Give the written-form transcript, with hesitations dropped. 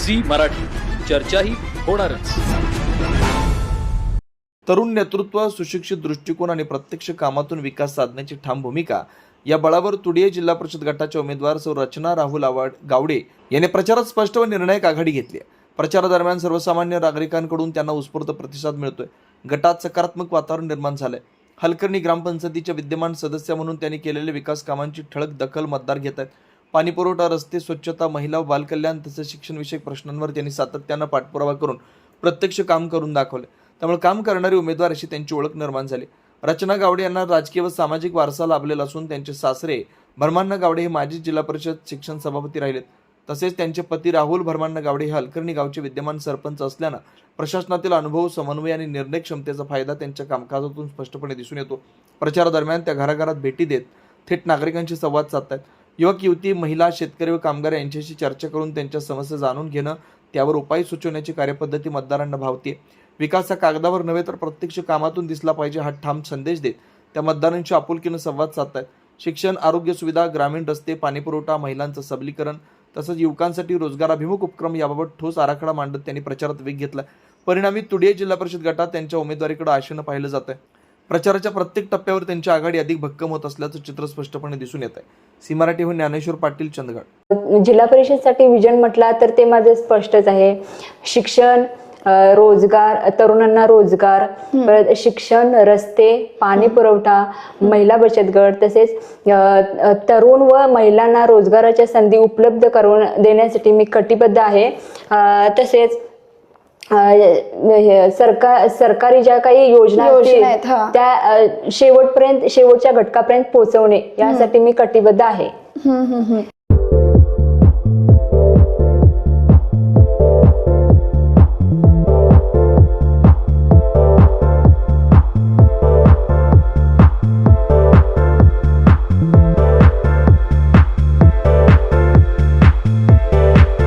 Zee Marathi, चर्चा ही होणारच। तरुण नेतृत्व, सुशिक्षित दृष्टिकोन आणि प्रत्यक्ष कामातून विकास साधण्याची ठाम भूमिका या बळावर तुडिये जिल्हा परिषद गटाच्या उमेदवार सौ रचना राहुल गावडे यांनी प्रचारात स्पष्ट व निर्णायक आघाडी घेतली आहे। प्रचारादरम्यान सर्वसामान्य नागरिकांकडून त्यांना उत्स्फूर्त प्रतिसाद मिळतोय। गटात सकारात्मक वातावरण निर्माण झालंय। हलकर्णी ग्रामपंचायतीच्या विद्यमान सदस्य म्हणून त्यांनी केलेल्या विकास कामांची ठळक दखल मतदार घेत आहेत। पाणीपुरवठा, रस्ते, स्वच्छता, महिला व बालकल्याण तसेच शिक्षणविषयक प्रश्नांवर त्यांनी सातत्यानं पाठपुरावा करून प्रत्यक्ष काम करून दाखवले। त्यामुळे काम करणारे उमेदवार अशी त्यांची ओळख निर्माण झाली। रचना गावडे यांना राजकीय व सामाजिक वारसा लाभलेला असून त्यांचे सासरे भरमाण्णा गावडे हे माजी जिल्हा परिषद शिक्षण सभापती राहिलेत। तसेच त्यांचे पती राहुल भरमाण्णा गावडे हे हलकर्णी गावचे विद्यमान सरपंच असल्यानं प्रशासनातील अनुभव, समन्वय आणि निर्णय क्षमतेचा फायदा त्यांच्या कामकाजातून स्पष्टपणे दिसून येतो। प्रचारादरम्यान त्या घराघरात भेटी देत थेट नागरिकांशी संवाद साधतात। युवक, युवती, महिला, शेतकरी व कामगार यांच्याशी चर्चा करून त्यांच्या समस्या जाणून घेणं, त्यावर उपाय सुचवण्याची कार्यपद्धती मतदारांना भावते। विकास हा कागदावर नव्हे तर प्रत्यक्ष कामातून दिसला पाहिजे हा ठाम संदेश देत त्या मतदारांशी आपुलकीनं संवाद साधतात। शिक्षण, आरोग्य सुविधा, ग्रामीण रस्ते, पाणीपुरवठा, महिलांचं सबलीकरण तसंच युवकांसाठी रोजगाराभिमुख उपक्रम याबाबत ठोस आराखडा मांडत त्यांनी प्रचारात वेग घेतला। परिणामी तुडिये जिल्हा परिषद गटात त्यांच्या उमेदवारीकडे आशेनं पाहिलं जात आहे। प्रचाराच्या प्रत्येक टप्प्यावर त्यांची आघाडी अधिक भक्कम होत असल्याचं चित्र स्पष्टपणे दिसून येत आहे। सी मराठीहून ज्ञानेश्वर पाटील, चंदगड। जिल्हा परिषदसाठी विजन म्हटला तर ते माझं स्पष्टच आहे। शिक्षण, रोजगार, तरुणांना रोजगार, शिक्षण, रस्ते, पाणी पुरवठा, महिला बचत गट तसेच तरुण व महिलांना रोजगाराच्या संधी उपलब्ध करून देण्यासाठी मी कटिबद्ध आहे। तसेच सरकारी ज्या काही योजना आहेत त्या शेवटच्या घटकापर्यंत पोहोचवणे यासाठी मी कटिबद्ध आहे।